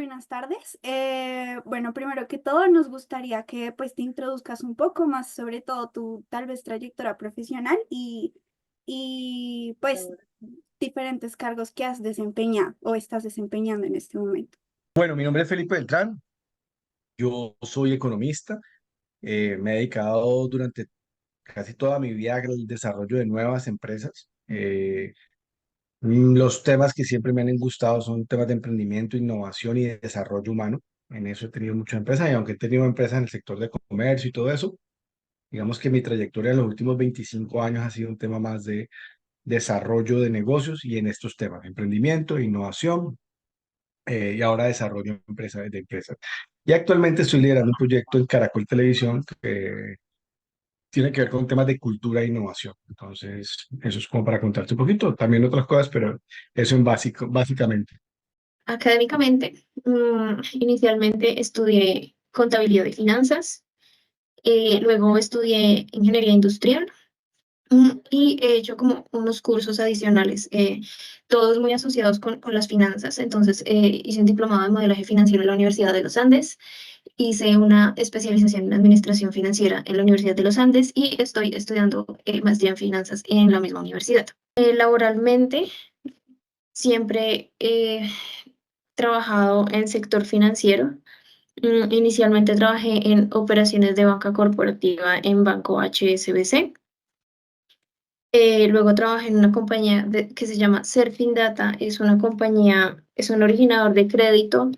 buenas tardes. Bueno, primero que todo, nos gustaría que pues te introduzcas un poco más sobre todo tu tal vez trayectoria profesional y pues diferentes cargos que has desempeñado o estás desempeñando en este momento. Bueno, mi nombre es Felipe Beltrán, yo soy economista, me he dedicado durante casi toda mi vida al desarrollo de nuevas empresas. Los temas que siempre me han gustado son temas de emprendimiento, innovación y de desarrollo humano. En eso he tenido muchas empresas y aunque he tenido empresas en el sector de comercio y todo eso, digamos que mi trayectoria en los últimos 25 años ha sido un tema más de desarrollo de negocios y en estos temas, emprendimiento, innovación y ahora desarrollo de empresas. Y actualmente estoy liderando un proyecto en Caracol Televisión que tiene que ver con temas de cultura e innovación. Entonces, eso es como para contarte un poquito. También otras cosas, pero eso en básico, básicamente. Académicamente, inicialmente estudié contabilidad y finanzas, luego estudié ingeniería industrial y he hecho como unos cursos adicionales, todos muy asociados con las finanzas. Entonces, hice un diplomado en modelaje financiero en la Universidad de los Andes, hice una especialización en administración financiera en la Universidad de los Andes y estoy estudiando maestría en finanzas en la misma universidad. Laboralmente, siempre he trabajado en el sector financiero. Inicialmente trabajé en operaciones de banca corporativa en Banco HSBC. Luego trabajé en una compañía que se llama Surfing Data. Es una compañía, es un originador de crédito,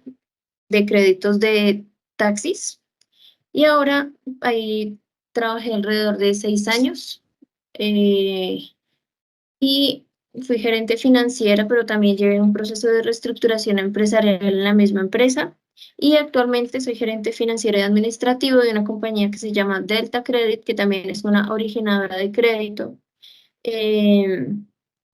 de créditos de taxis. Y ahora ahí trabajé alrededor de 6 años. eh, y fui gerente financiera, pero también llevé un proceso de reestructuración empresarial en la misma empresa. Y actualmente soy gerente financiero y administrativo de una compañía que se llama Delta Credit, que también es una originadora de crédito. eh,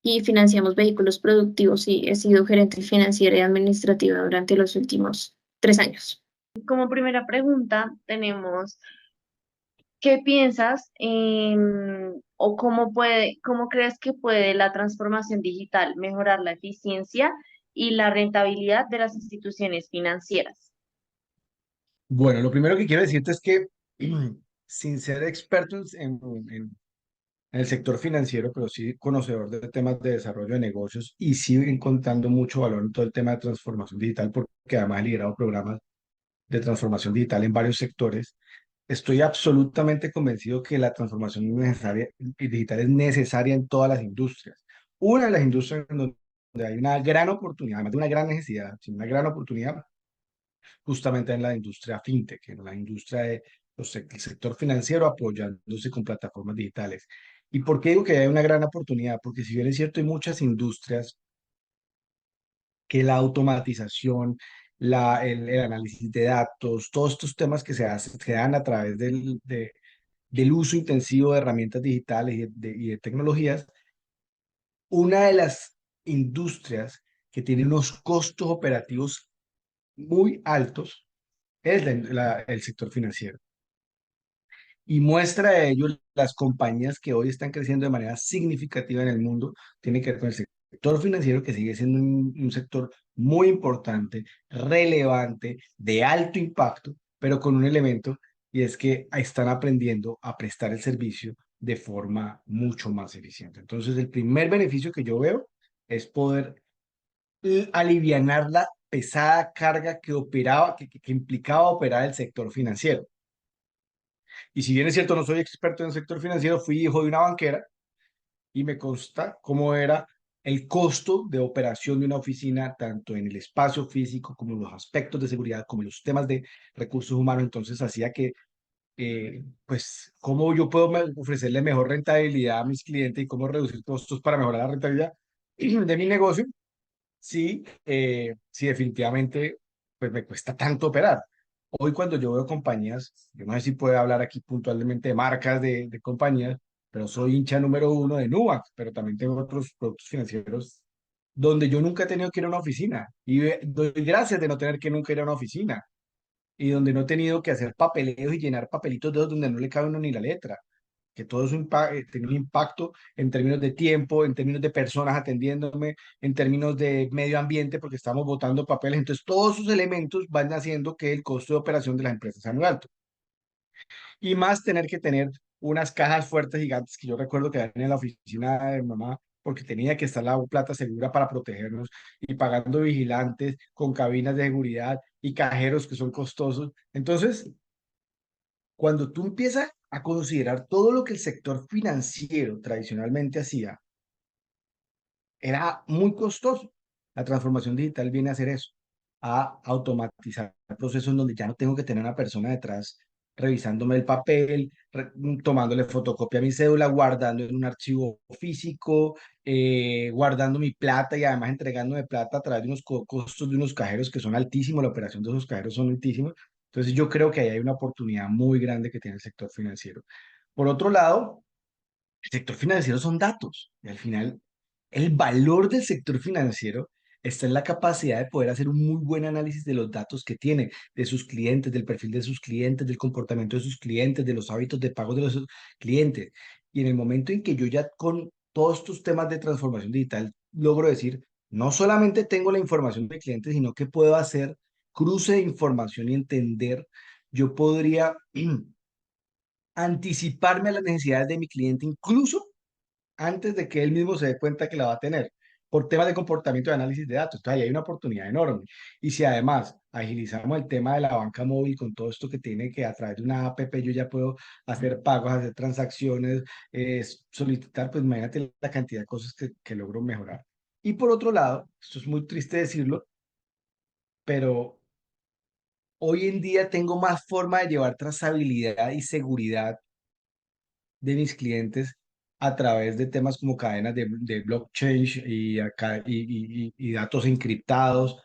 y financiamos vehículos productivos y he sido gerente financiera y administrativa durante los últimos 3 años. Como primera pregunta, tenemos, ¿qué piensas o cómo crees que puede la transformación digital mejorar la eficiencia y la rentabilidad de las instituciones financieras? Bueno, lo primero que quiero decirte es que, sin ser experto en el sector financiero, pero sí conocedor de temas de desarrollo de negocios y sigo encontrando mucho valor en todo el tema de transformación digital, porque además he liderado programas de transformación digital en varios sectores. Estoy absolutamente convencido que la transformación digital es necesaria en todas las industrias. Una de las industrias en donde hay una gran oportunidad, además de una gran necesidad, sino una gran oportunidad, justamente en la industria fintech, en la industria de el sector financiero apoyándose con plataformas digitales. ¿Y por qué digo que hay una gran oportunidad? Porque si bien es cierto, hay muchas industrias que la automatización, el análisis de datos, todos estos temas que se dan a través del uso intensivo de herramientas digitales y de tecnologías, una de las industrias que tiene unos costos operativos muy altos es el sector financiero. Y muestra de ello las compañías que hoy están creciendo de manera significativa en el mundo, tiene que ver con el sector financiero, que sigue siendo un sector muy importante, relevante, de alto impacto, pero con un elemento, y es que están aprendiendo a prestar el servicio de forma mucho más eficiente. Entonces, el primer beneficio que yo veo es poder alivianar la pesada carga que implicaba operar el sector financiero. Y si bien es cierto, no soy experto en el sector financiero, fui hijo de una banquera y me consta cómo era el costo de operación de una oficina, tanto en el espacio físico como en los aspectos de seguridad, como en los temas de recursos humanos. Entonces hacía que, pues, cómo yo puedo ofrecerle mejor rentabilidad a mis clientes y cómo reducir costos para mejorar la rentabilidad de mi negocio. Sí, sí, definitivamente, pues me cuesta tanto operar. Hoy cuando yo veo compañías, yo no sé si puedo hablar aquí puntualmente de marcas de compañías, pero soy hincha número uno de Nubank, pero también tengo otros productos financieros donde yo nunca he tenido que ir a una oficina y doy gracias de no tener que nunca ir a una oficina y donde no he tenido que hacer papeleos y llenar papelitos de esos donde no le cabe uno ni la letra. que todo eso tenga un impacto en términos de tiempo, en términos de personas atendiéndome, en términos de medio ambiente, porque estamos botando papeles. Entonces, todos esos elementos van haciendo que el costo de operación de las empresas sea muy alto. Y más tener que tener unas cajas fuertes gigantes que yo recuerdo que había en la oficina de mi mamá, porque tenía que estar la plata segura para protegernos y pagando vigilantes con cabinas de seguridad y cajeros que son costosos. Entonces, cuando tú empiezas a considerar todo lo que el sector financiero tradicionalmente hacía, era muy costoso. La transformación digital viene a hacer eso, a automatizar procesos en donde ya no tengo que tener una persona detrás revisándome el papel, tomándole fotocopia a mi cédula, guardando en un archivo físico, guardando mi plata y además entregándome plata a través de unos costos de unos cajeros que son altísimos, la operación de esos cajeros son altísimos. Entonces yo creo que ahí hay una oportunidad muy grande que tiene el sector financiero. Por otro lado, el sector financiero son datos. Y al final, el valor del sector financiero está en la capacidad de poder hacer un muy buen análisis de los datos que tiene, de sus clientes, del perfil de sus clientes, del comportamiento de sus clientes, de los hábitos de pago de los clientes. Y en el momento en que yo ya con todos estos temas de transformación digital logro decir, no solamente tengo la información de clientes, sino que puedo hacer cruce de información y entender, yo podría anticiparme a las necesidades de mi cliente, incluso antes de que él mismo se dé cuenta que la va a tener, por temas de comportamiento y análisis de datos. Entonces, ahí hay una oportunidad enorme. Y si además agilizamos el tema de la banca móvil con todo esto que tiene que a través de una app yo ya puedo hacer pagos, hacer transacciones, solicitar, pues imagínate la cantidad de cosas que logro mejorar. Y por otro lado, esto es muy triste decirlo, pero hoy en día tengo más forma de llevar trazabilidad y seguridad de mis clientes a través de temas como cadenas de blockchain y datos encriptados.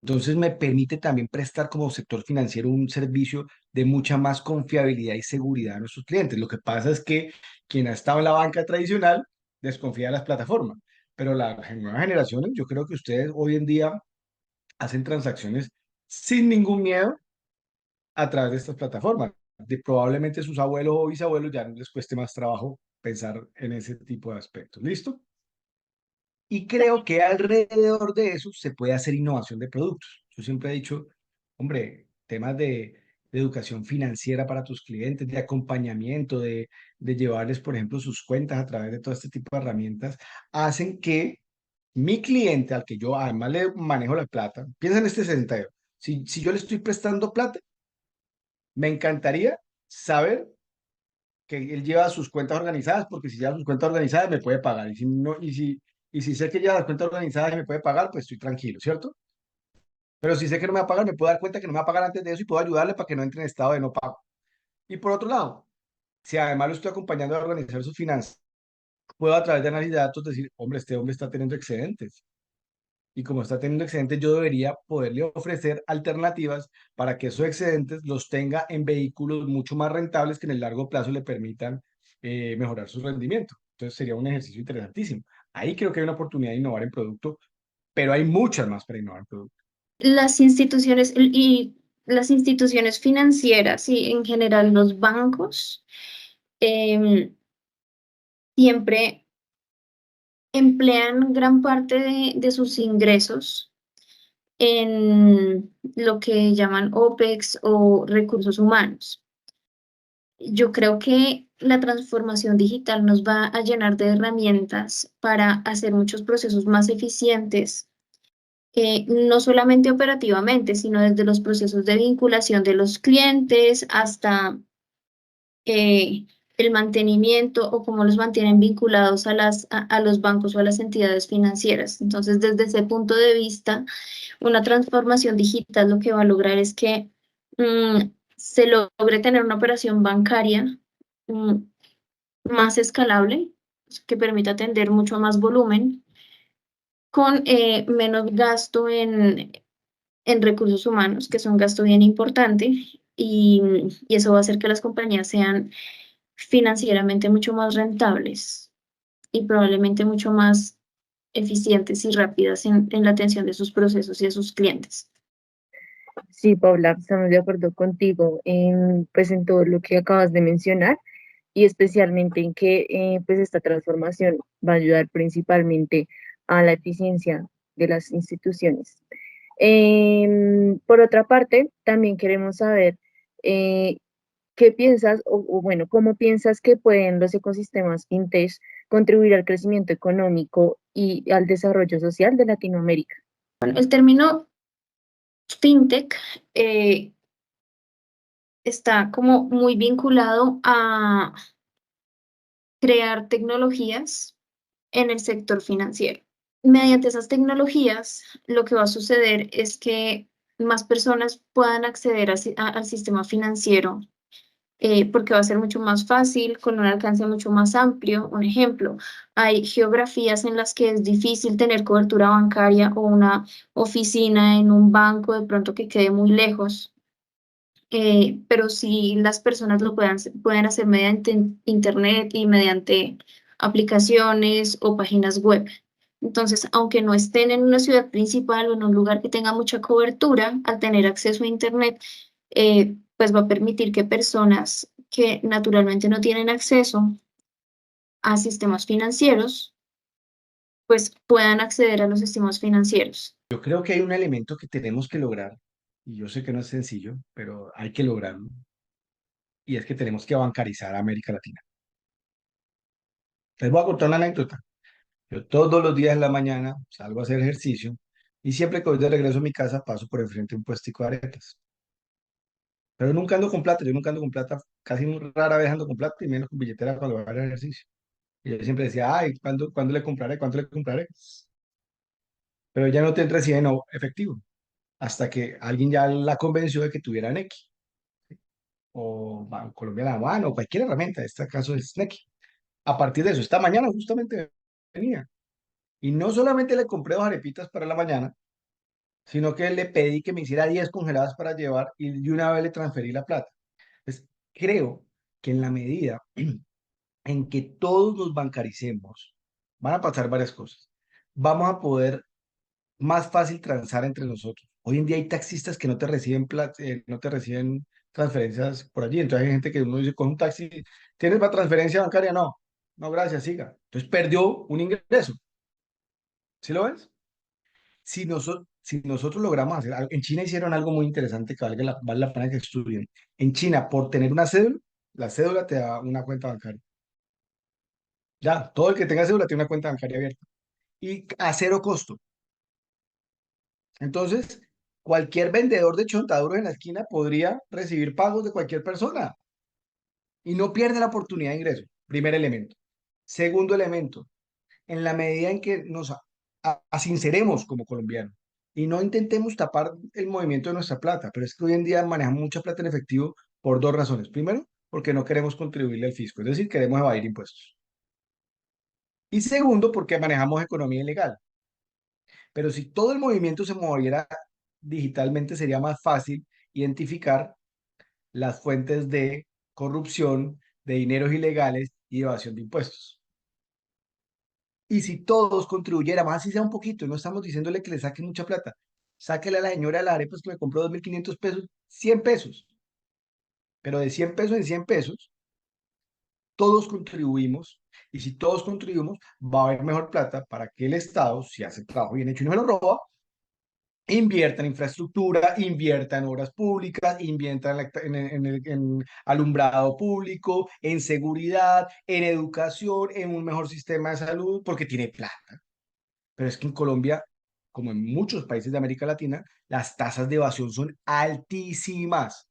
Entonces me permite también prestar como sector financiero un servicio de mucha más confiabilidad y seguridad a nuestros clientes. Lo que pasa es que quien ha estado en la banca tradicional desconfía de las plataformas, pero las nuevas generaciones, yo creo que ustedes hoy en día hacen transacciones sin ningún miedo a través de estas plataformas. Probablemente sus abuelos o bisabuelos ya no les cueste más trabajo pensar en ese tipo de aspectos. ¿Listo? Y creo que alrededor de eso se puede hacer innovación de productos. Yo siempre he dicho, hombre, temas de educación financiera para tus clientes, de acompañamiento, de llevarles, por ejemplo, sus cuentas a través de todo este tipo de herramientas, hacen que mi cliente, al que yo además le manejo la plata, piensa en este sentido. Si yo le estoy prestando plata, me encantaría saber que él lleva sus cuentas organizadas, porque si lleva sus cuentas organizadas me puede pagar. Y si no, y si sé que lleva las cuentas organizadas y me puede pagar, pues estoy tranquilo, ¿cierto? Pero si sé que no me va a pagar, me puedo dar cuenta que no me va a pagar antes de eso y puedo ayudarle para que no entre en estado de no pago. Y por otro lado, si además lo estoy acompañando a organizar sus finanzas, puedo a través de análisis de datos decir, hombre, este hombre está teniendo excedentes. Y como está teniendo excedentes, yo debería poderle ofrecer alternativas para que esos excedentes los tenga en vehículos mucho más rentables que en el largo plazo le permitan mejorar su rendimiento. Entonces sería un ejercicio interesantísimo. Ahí creo que hay una oportunidad de innovar en producto, pero hay muchas más para innovar en producto. Las instituciones y las instituciones financieras y en general los bancos em, siempre emplean gran parte de sus ingresos en lo que llaman OPEX o recursos humanos. Yo creo que la transformación digital nos va a llenar de herramientas para hacer muchos procesos más eficientes, no solamente operativamente, sino desde los procesos de vinculación de los clientes hasta eh, el mantenimiento o cómo los mantienen vinculados a los bancos o a las entidades financieras. Entonces, desde ese punto de vista, una transformación digital lo que va a lograr es que se logre tener una operación bancaria mm, más escalable, que permita atender mucho más volumen, con menos gasto en recursos humanos, que es un gasto bien importante, y eso va a hacer que las compañías sean financieramente mucho más rentables y probablemente mucho más eficientes y rápidas en la atención de sus procesos y de sus clientes. Sí, Paula, estamos de acuerdo contigo en, pues, en todo lo que acabas de mencionar. y especialmente en que pues esta transformación va a ayudar principalmente a la eficiencia de las instituciones. Por otra parte, también queremos saber eh, qué piensas o bueno, cómo piensas que pueden los ecosistemas fintech contribuir al crecimiento económico y al desarrollo social de Latinoamérica. Bueno, el término fintech eh, está como muy vinculado a crear tecnologías en el sector financiero. Mediante esas tecnologías, lo que va a suceder es que más personas puedan acceder al sistema financiero porque va a ser mucho más fácil, con un alcance mucho más amplio. Un ejemplo, hay geografías en las que es difícil tener cobertura bancaria o una oficina en un banco de pronto que quede muy lejos. Pero si las personas lo pueden hacer mediante internet y mediante aplicaciones o páginas web. Entonces, aunque no estén en una ciudad principal o en un lugar que tenga mucha cobertura, al tener acceso a internet, pues va a permitir que personas que naturalmente no tienen acceso a sistemas financieros, pues puedan acceder a los sistemas financieros. Yo creo que hay un elemento que tenemos que lograr, y yo sé que no es sencillo, pero hay que lograrlo, y es que tenemos que bancarizar a América Latina. Les voy a contar una anécdota. Yo todos los días en la mañana salgo a hacer ejercicio y siempre que voy de regreso a mi casa paso por enfrente de un puestico de arepas. Pero nunca ando con plata, yo nunca ando con plata, casi muy rara vez ando con plata y menos con billetera cuando voy a hacer ejercicio. Y yo siempre decía, ay, ¿cuándo le compraré? ¿Cuánto le compraré? Pero ella no te recibe no efectivo, hasta que alguien ya la convenció de que tuviera Nequi, o Banco Colombia La Mano, o cualquier herramienta, en este caso es Nequi. A partir de eso, esta mañana justamente venía. Y no solamente le compré 2 arepitas para la mañana, sino que le pedí que me hiciera 10 congeladas para llevar y de una vez le transferí la plata. Entonces, creo que en la medida en que todos nos bancaricemos, van a pasar varias cosas. Vamos a poder más fácil transar entre nosotros. Hoy en día hay taxistas que no te reciben no te reciben transferencias por allí. Entonces hay gente que uno dice, con un taxi, ¿tienes para transferencia bancaria? No, no, gracias, siga. Entonces perdió un ingreso. ¿Sí lo ves? Si nosotros logramos hacer algo, en China hicieron algo muy interesante que vale la pena que estudien. En China, por tener una cédula, la cédula te da una cuenta bancaria. Ya, todo el que tenga cédula tiene una cuenta bancaria abierta y a cero costo. Entonces, cualquier vendedor de chontaduros en la esquina podría recibir pagos de cualquier persona y no pierde la oportunidad de ingreso. Primer elemento. Segundo elemento, en la medida en que nos asinceremos como colombianos y no intentemos tapar el movimiento de nuestra plata, pero es que hoy en día manejamos mucha plata en efectivo por 2 razones. Primero, porque no queremos contribuirle al fisco, es decir, queremos evadir impuestos. Y segundo, porque manejamos economía ilegal. Pero si todo el movimiento se moviera digitalmente, sería más fácil identificar las fuentes de corrupción, de dineros ilegales y evasión de impuestos. Y si todos contribuyéramos, así sea un poquito, no estamos diciéndole que le saquen mucha plata, sáquele a la señora de la arepa que me compró 2.500 pesos, 100 pesos, pero de 100 pesos en 100 pesos, todos contribuimos, y si todos contribuimos, va a haber mejor plata para que el Estado, si hace el trabajo bien hecho y no se lo roba, invierta en infraestructura, invierta en obras públicas, invierta en alumbrado público, en seguridad, en educación, en un mejor sistema de salud, porque tiene plata. Pero es que en Colombia, como en muchos países de América Latina, las tasas de evasión son altísimas.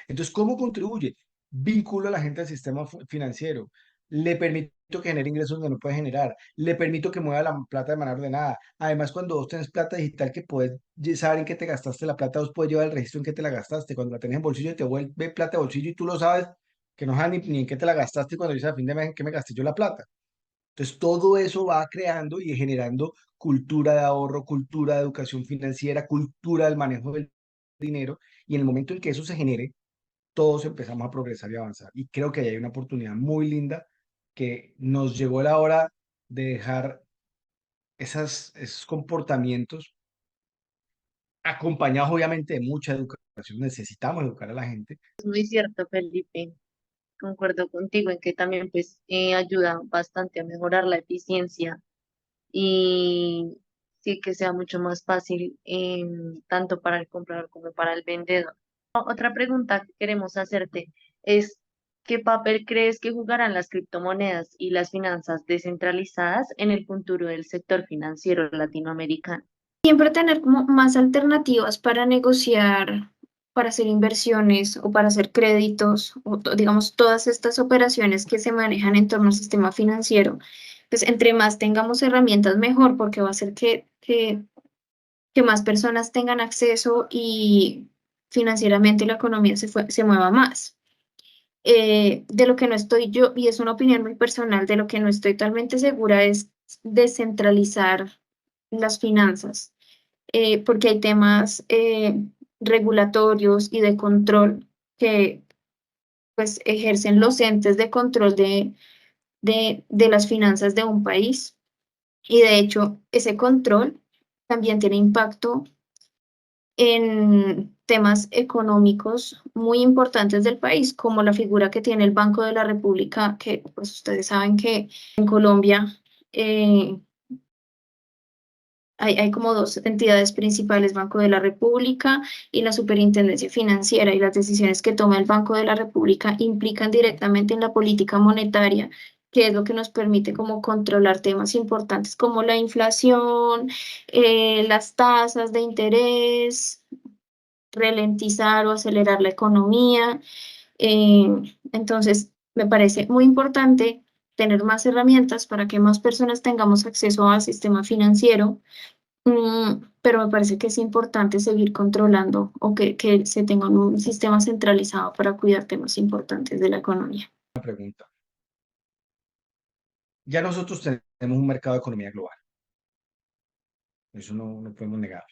Entonces, ¿cómo contribuye? Vinculo a la gente al sistema financiero. Le permito que genere ingresos donde no puede generar. Le permito que mueva la plata de manera ordenada. Además, cuando vos tenés plata digital que puedes saber en qué te gastaste la plata, vos puedes llevar el registro en qué te la gastaste. Cuando la tenés en bolsillo, te vuelve plata de bolsillo y tú lo sabes que no sabes ni en qué te la gastaste. Y cuando dices a fin de mes en qué me gasté yo la plata. Entonces, todo eso va creando y generando cultura de ahorro, cultura de educación financiera, cultura del manejo del dinero. Y en el momento en que eso se genere, todos empezamos a progresar y avanzar. Y creo que ahí hay una oportunidad muy linda que nos llegó la hora de dejar esos comportamientos acompañados obviamente de mucha educación. Necesitamos educar a la gente. Es muy cierto, Felipe. concuerdo contigo en que también pues ayuda bastante a mejorar la eficiencia y sí que sea mucho más fácil tanto para el comprador como para el vendedor. Otra pregunta que queremos hacerte es, ¿qué papel crees que jugarán las criptomonedas y las finanzas descentralizadas en el futuro del sector financiero latinoamericano? Siempre tener como más alternativas para negociar, para hacer inversiones o para hacer créditos, o digamos todas estas operaciones que se manejan en torno al sistema financiero, pues entre más tengamos herramientas mejor, porque va a hacer que más personas tengan acceso y financieramente la economía se mueva más. De lo que no estoy yo, y es una opinión muy personal, de lo que no estoy totalmente segura es descentralizar las finanzas, porque hay temas regulatorios y de control que pues ejercen los entes de control de las finanzas de un país. Y de hecho, ese control también tiene impacto en temas económicos muy importantes del país, como la figura que tiene el Banco de la República, que pues ustedes saben que en Colombia eh, hay como dos entidades principales, Banco de la República y la Superintendencia Financiera, y las decisiones que toma el Banco de la República implican directamente en la política monetaria, que es lo que nos permite como controlar temas importantes como la inflación, las tasas de interés, ralentizar o acelerar la economía. Eh, entonces, me parece muy importante tener más herramientas para que más personas tengamos acceso al sistema financiero, pero me parece que es importante seguir controlando o que se tenga un sistema centralizado para cuidar temas importantes de la economía. Una pregunta. Ya nosotros tenemos un mercado de economía global, eso no podemos negar.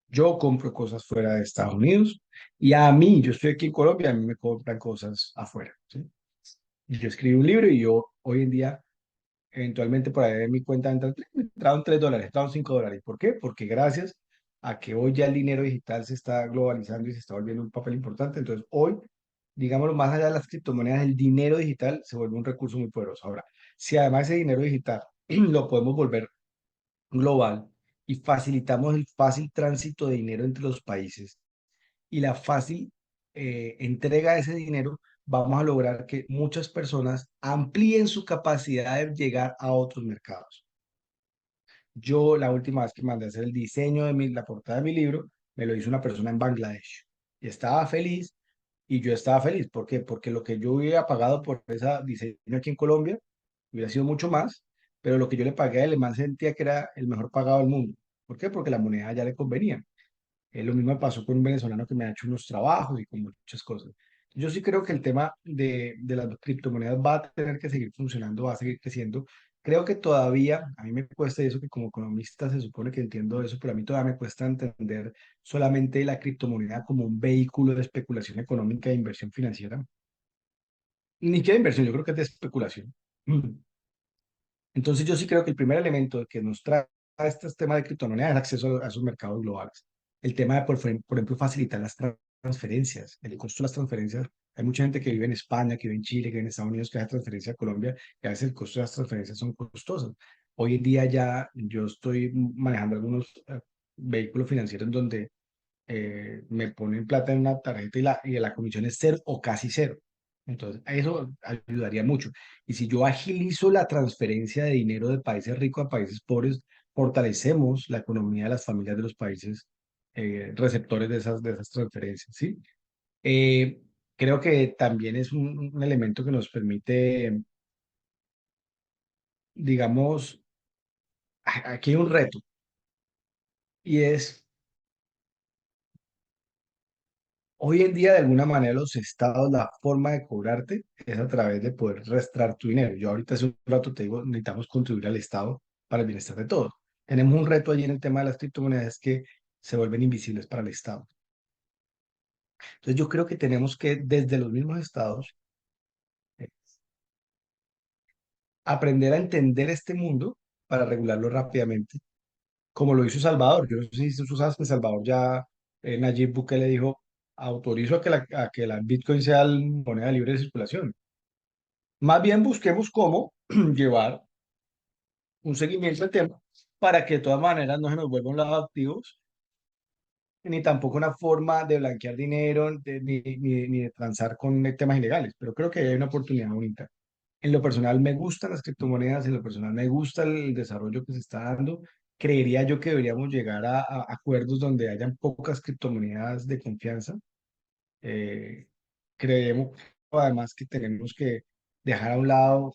Yo compro cosas fuera de Estados Unidos y a mí, yo estoy aquí en Colombia, a mí me compran cosas afuera, ¿sí? Y yo escribí un libro y yo hoy en día, eventualmente por ahí en mi cuenta entraron $3, entraron $5. ¿Por qué? Porque gracias a que hoy ya el dinero digital se está globalizando y se está volviendo un papel importante, entonces hoy, digámoslo, más allá de las criptomonedas, el dinero digital se vuelve un recurso muy poderoso. Ahora, si además ese dinero digital lo podemos volver global y facilitamos el fácil tránsito de dinero entre los países y la fácil entrega de ese dinero, vamos a lograr que muchas personas amplíen su capacidad de llegar a otros mercados. Yo la última vez que mandé a hacer el diseño de la portada de mi libro, me lo hizo una persona en Bangladesh y estaba feliz y yo estaba feliz. ¿Por qué? Porque lo que yo hubiera pagado por ese diseño aquí en Colombia hubiera sido mucho más, pero lo que yo le pagué a él, el man sentía que era el mejor pagado del mundo. ¿Por qué? Porque la moneda ya le convenía. Lo mismo me pasó con un venezolano que me ha hecho unos trabajos y con muchas cosas. Yo sí creo que el tema de las criptomonedas va a tener que seguir funcionando, va a seguir creciendo. Creo que todavía, a mí me cuesta eso, que como economista se supone que entiendo eso, pero a mí todavía me cuesta entender solamente la criptomoneda como un vehículo de especulación económica e inversión financiera. Ni siquiera inversión, yo creo que es de especulación. Entonces yo sí creo que el primer elemento que nos trae a este tema de criptomonedas es el acceso a esos mercados globales. El tema de, por ejemplo, facilitar las transferencias, el costo de las transferencias. Hay mucha gente que vive en España, que vive en Chile, que vive en Estados Unidos, que hace transferencia a Colombia, y a veces el costo de las transferencias son costosas. Hoy en día ya yo estoy manejando algunos vehículos financieros donde me ponen plata en una tarjeta y la comisión es cero o casi cero. Entonces, eso ayudaría mucho. Y si yo agilizo la transferencia de dinero de países ricos a países pobres, fortalecemos la economía de las familias de los países receptores de esas transferencias, ¿sí? Eh, Creo que también es un elemento que nos permite, digamos, aquí hay un reto y es hoy en día, de alguna manera, los estados, la forma de cobrarte es a través de poder restar tu dinero. Yo ahorita hace un rato te digo, necesitamos contribuir al estado para el bienestar de todos. Tenemos un reto allí en el tema de las criptomonedas que se vuelven invisibles para el estado. Entonces yo creo que tenemos que, desde los mismos estados, eh, aprender a entender este mundo para regularlo rápidamente, como lo hizo Salvador. Yo no sé si tú sabes que Salvador ya, Nayib Bukele dijo, autorizo a que la Bitcoin sea moneda libre de circulación. Más bien busquemos cómo llevar un seguimiento del tema para que de todas maneras no se nos vuelva un lado de activos, ni tampoco una forma de blanquear dinero, ni de transar con temas ilegales. Pero creo que hay una oportunidad bonita. En lo personal me gustan las criptomonedas, en lo personal me gusta el desarrollo que se está dando. Creería yo que deberíamos llegar a acuerdos donde hayan pocas criptomonedas de confianza. Eh, Creemos además que tenemos que dejar a un lado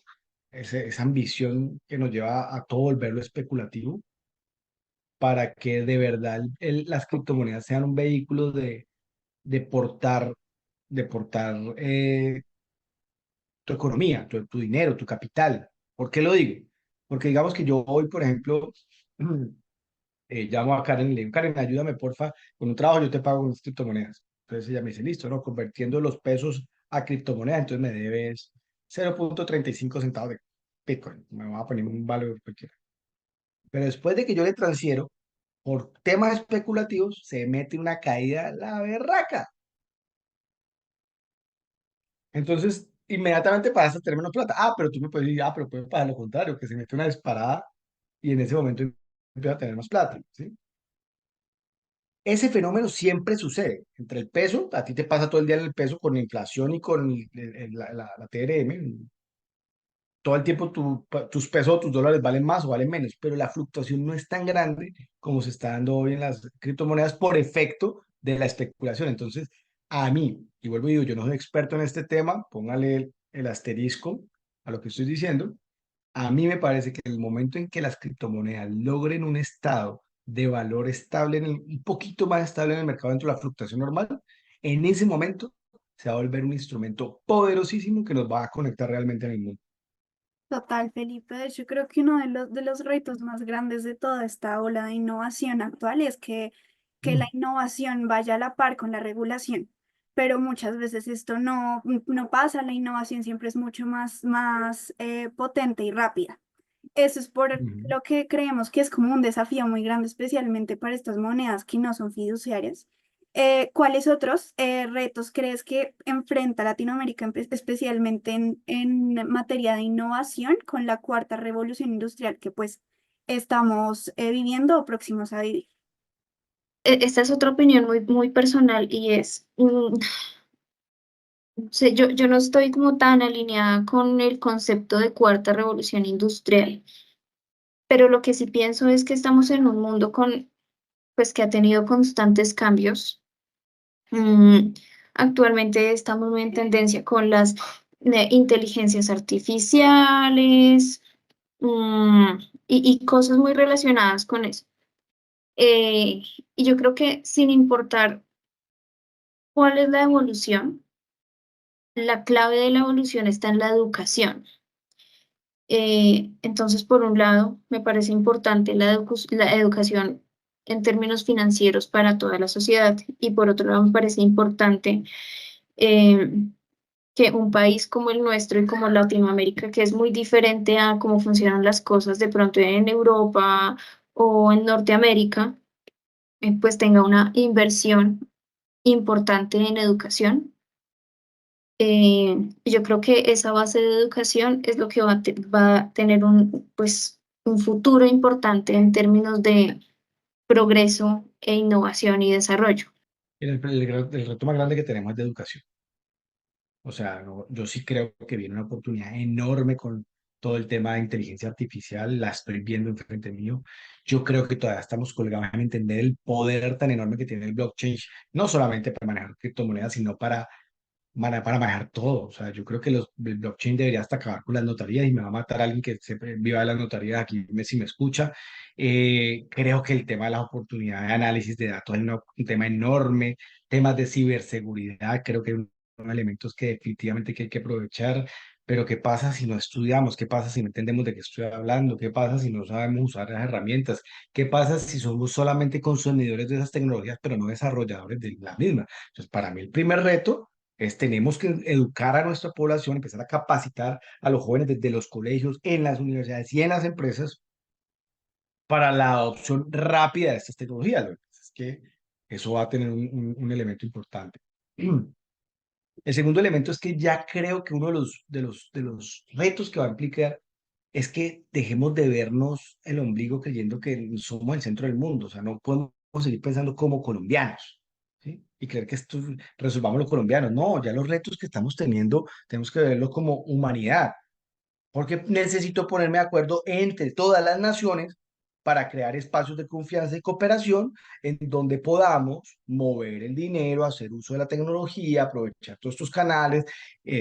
esa ambición que nos lleva a todo volverlo especulativo para que de verdad las criptomonedas sean un vehículo de portar, de portar tu economía, tu dinero, tu capital. ¿Por qué lo digo? Porque digamos que yo hoy, por ejemplo, llamo a Karen y le digo, Karen, ayúdame porfa, con un trabajo yo te pago con criptomonedas. Entonces ella me dice, listo, ¿no? Convirtiendo los pesos a criptomonedas, entonces me debes 0,35 centavos de Bitcoin. Me va a poner un valor cualquiera. Pero después de que yo le transfiero, por temas especulativos, se mete una caída la berraca. Entonces, inmediatamente pasa a tener plata. Ah, pero tú me puedes decir, ah, pero puede pasar lo contrario, que se mete una disparada y en ese momento empieza a tener más plata, ¿sí? Ese fenómeno siempre sucede. Entre el peso, a ti te pasa todo el día en el peso con la inflación y con la TRM. Todo el tiempo tus pesos o tus dólares valen más o valen menos, pero la fluctuación no es tan grande como se está dando hoy en las criptomonedas por efecto de la especulación. Entonces, a mí, y vuelvo y digo, yo no soy experto en este tema, póngale el asterisco a lo que estoy diciendo. A mí me parece que el momento en que las criptomonedas logren un estado de valor estable, un poquito más estable en el mercado dentro de la fluctuación normal, en ese momento se va a volver un instrumento poderosísimo que nos va a conectar realmente en el mundo. Total, Felipe. De hecho, creo que uno de los retos más grandes de toda esta ola de innovación actual es que la innovación vaya a la par con la regulación. Pero muchas veces esto no pasa, la innovación siempre es mucho más potente y rápida. Eso es por Ujú. lo que creemos que es como un desafío muy grande, especialmente para estas monedas que no son fiduciarias. ¿Cuáles otros retos crees que enfrenta Latinoamérica, especialmente en materia de innovación con la cuarta revolución industrial que pues estamos viviendo o próximos a vivir? Esta es otra opinión muy, muy personal y es, sé, yo no estoy como tan alineada con el concepto de cuarta revolución industrial, pero lo que sí pienso es que estamos en un mundo pues, que ha tenido constantes cambios. Mm, Actualmente estamos muy en tendencia con las inteligencias artificiales, mm, y cosas muy relacionadas con eso. Eh, y yo creo que sin importar cuál es la evolución, la clave de la evolución está en la educación. Entonces, por un lado, me parece importante la educación en términos financieros para toda la sociedad y por otro lado, me parece importante eh, que un país como el nuestro y como Latinoamérica, que es muy diferente a cómo funcionan las cosas de pronto en Europa o en Norteamérica, pues tenga una inversión importante en educación. Yo creo que esa base de educación es lo que va a tener pues, un futuro importante en términos de progreso e innovación y desarrollo. El reto más grande que tenemos es de educación. O sea, yo sí creo que viene una oportunidad enorme con todo el tema de inteligencia artificial, la estoy viendo enfrente mío. Yo creo que todavía estamos colgados en entender el poder tan enorme que tiene el blockchain, no solamente para manejar criptomonedas, sino para manejar todo. O sea, yo creo que el blockchain debería hasta acabar con las notarías y me va a matar alguien que siempre viva de las notarías aquí, si me escucha. Creo que el tema de las oportunidades de análisis de datos es un tema enorme, temas de ciberseguridad, creo que hay unos elementos que definitivamente que hay que aprovechar. Pero ¿qué pasa si no estudiamos? ¿Qué pasa si no entendemos de qué estoy hablando? ¿Qué pasa si no sabemos usar las herramientas? ¿Qué pasa si somos solamente consumidores de esas tecnologías, pero no desarrolladores de las mismas? Entonces, para mí el primer reto tenemos que educar a nuestra población, empezar a capacitar a los jóvenes desde los colegios, en las universidades y en las empresas para la adopción rápida de estas tecnologías. Lo que pasa es que eso va a tener un elemento importante. El segundo elemento es que ya creo que uno de los retos que va a implicar es que dejemos de vernos el ombligo creyendo que somos el centro del mundo. O sea, no podemos seguir pensando como colombianos, ¿sí? Y creer que esto resolvamos los colombianos. No, ya los retos que estamos teniendo tenemos que verlos como humanidad. Porque necesito ponerme de acuerdo entre todas las naciones para crear espacios de confianza y cooperación en donde podamos mover el dinero, hacer uso de la tecnología, aprovechar todos estos canales,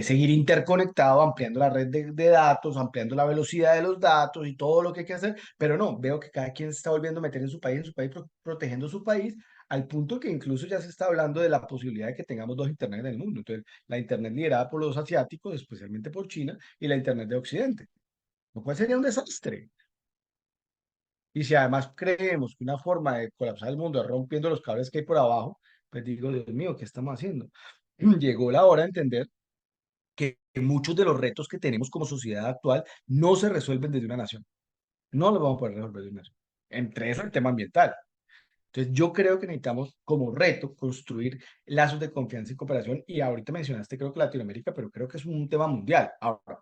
seguir interconectado, ampliando la red de datos, ampliando la velocidad de los datos y todo lo que hay que hacer. Pero no, veo que cada quien se está volviendo a meter en su país, protegiendo su país, al punto que incluso ya se está hablando de la posibilidad de que tengamos dos Internet en el mundo. Entonces, la Internet liderada por los asiáticos, especialmente por China, y la Internet de Occidente, lo cual sería un desastre. Y si además creemos que una forma de colapsar el mundo es rompiendo los cables que hay por abajo, pues digo, Dios mío, ¿qué estamos haciendo? Llegó la hora de entender que muchos de los retos que tenemos como sociedad actual no se resuelven desde una nación. No los vamos a poder resolver desde una nación. Entre eso el tema ambiental. Entonces yo creo que necesitamos como reto construir lazos de confianza y cooperación. Y ahorita mencionaste creo que Latinoamérica, pero creo que es un tema mundial. Ahora,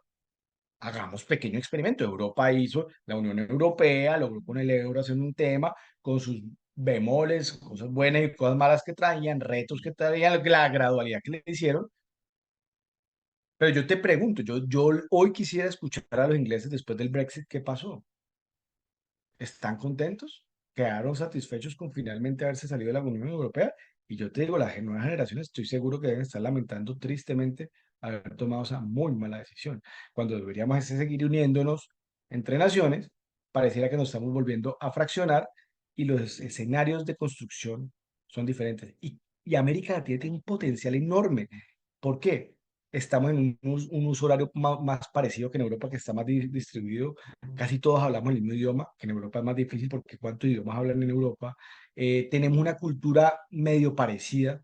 hagamos pequeño experimento. Europa hizo, la Unión Europea logró con el euro hacer un tema con sus bemoles, cosas buenas y cosas malas que traían, retos que traían, la gradualidad que le hicieron. Pero yo te pregunto, yo hoy quisiera escuchar a los ingleses después del Brexit, ¿qué pasó? ¿Están contentos? ¿Quedaron satisfechos con finalmente haberse salido de la Unión Europea? Y yo te digo, las nuevas generaciones estoy seguro que deben estar lamentando tristemente haber tomado esa muy mala decisión. Cuando deberíamos es seguir uniéndonos entre naciones, pareciera que nos estamos volviendo a fraccionar y los escenarios de construcción son diferentes. Y América Latina tiene un potencial enorme. ¿Por qué? Estamos en un uso horario más parecido que en Europa, que está más distribuido. Casi todos hablamos el mismo idioma, que en Europa es más difícil porque ¿cuántos idiomas hablan en Europa? Tenemos una cultura medio parecida,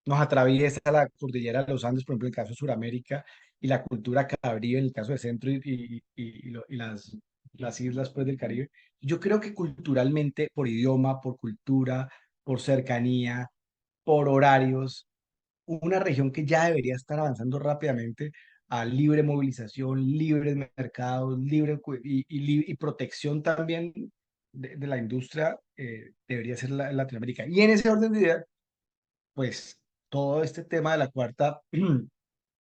nos atraviesa la cordillera de los Andes, por ejemplo, en el caso de Sudamérica, y la cultura caribe, en el caso de Centro y las islas pues, del Caribe. Yo creo que culturalmente, por idioma, por cultura, por cercanía, por horarios, una región que ya debería estar avanzando rápidamente a libre movilización, libres mercados, y protección también de la industria, debería ser Latinoamérica. Y en ese orden de ideas, pues todo este tema de la cuarta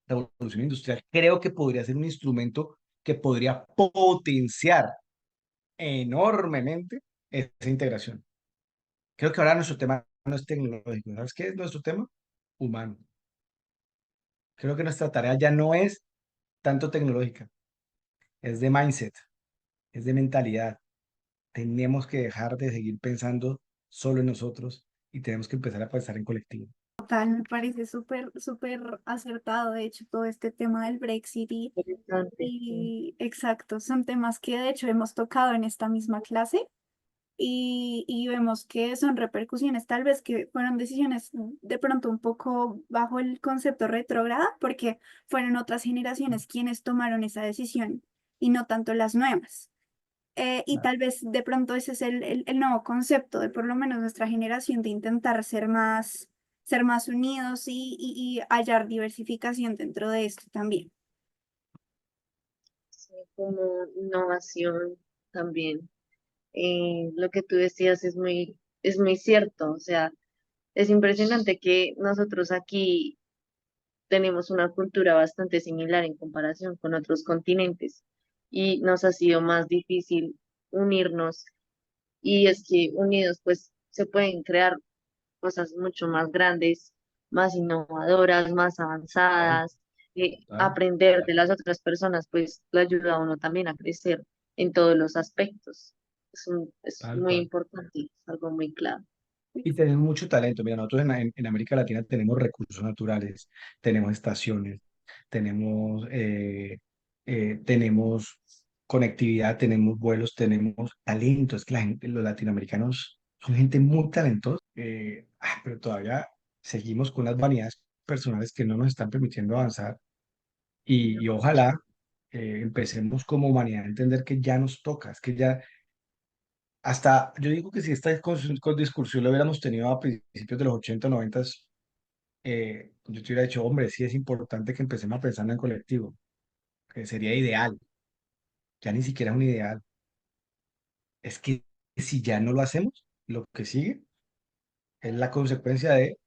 revolución industrial creo que podría ser un instrumento que podría potenciar enormemente esa integración. Creo que ahora nuestro tema no es tecnológico. ¿Sabes qué es nuestro tema? Humano. Creo que nuestra tarea ya no es tanto tecnológica, es de mindset, es de mentalidad. Tenemos que dejar de seguir pensando solo en nosotros y tenemos que empezar a pensar en colectivo. Total, me parece súper, súper acertado, de hecho, todo este tema del Brexit Interesante. y exacto, son temas que de hecho hemos tocado en esta misma clase y vemos que son repercusiones tal vez que fueron decisiones de pronto un poco bajo el concepto retrógrada, porque fueron otras generaciones quienes tomaron esa decisión y no tanto las nuevas. Y tal vez de pronto ese es el nuevo concepto de por lo menos nuestra generación de intentar ser más unidos y hallar diversificación dentro de esto también. Sí, como innovación también. Lo que tú decías es muy cierto. O sea, es impresionante que nosotros aquí tenemos una cultura bastante similar en comparación con otros continentes y nos ha sido más difícil unirnos. Y es que unidos pues se pueden crear cosas mucho más grandes, más innovadoras, más Total, avanzadas. total. Aprender de las otras personas pues le ayuda a uno también a crecer en todos los aspectos. Es Tal muy cual. importante, es algo muy clave. Y tenemos mucho talento. Mira, nosotros en América Latina tenemos recursos naturales, tenemos estaciones, tenemos conectividad, tenemos vuelos, tenemos talento. Es que la gente, los latinoamericanos son gente muy talentosa, pero todavía seguimos con las vanidades personales que no nos están permitiendo avanzar. Y ojalá empecemos como humanidad a entender que ya nos toca, es que ya yo digo que si esta discusión lo hubiéramos tenido a principios de los 80 90, yo te hubiera dicho, hombre, sí es importante que empecemos a pensar en el colectivo, que sería ideal, ya ni siquiera es un ideal. Es que si ya no lo hacemos, lo que sigue es la consecuencia de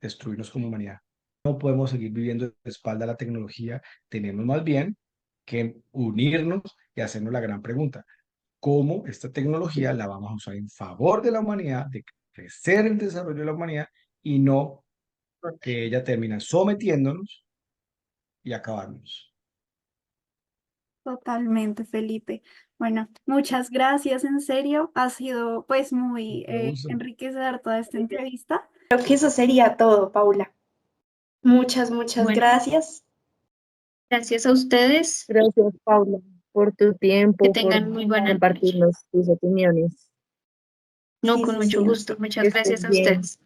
destruirnos como humanidad. No podemos seguir viviendo de espalda a la tecnología, tenemos más bien que unirnos y hacernos la gran pregunta, ¿cómo esta tecnología la vamos a usar en favor de la humanidad, de crecer el desarrollo de la humanidad y no que ella termine sometiéndonos y acabarnos? Totalmente, Felipe. Bueno, muchas gracias, en serio. Ha sido pues muy Todo gusto. enriquecedor toda esta entrevista. Creo que eso sería todo, Paula. Muchas Bueno, gracias. gracias a ustedes. Gracias, Paula, por tu Que tiempo, por tengan muy buena noche. compartirnos tus opiniones. No, Sí, con sí, mucho sí. gusto. Muchas Que gracias estés a bien. ustedes.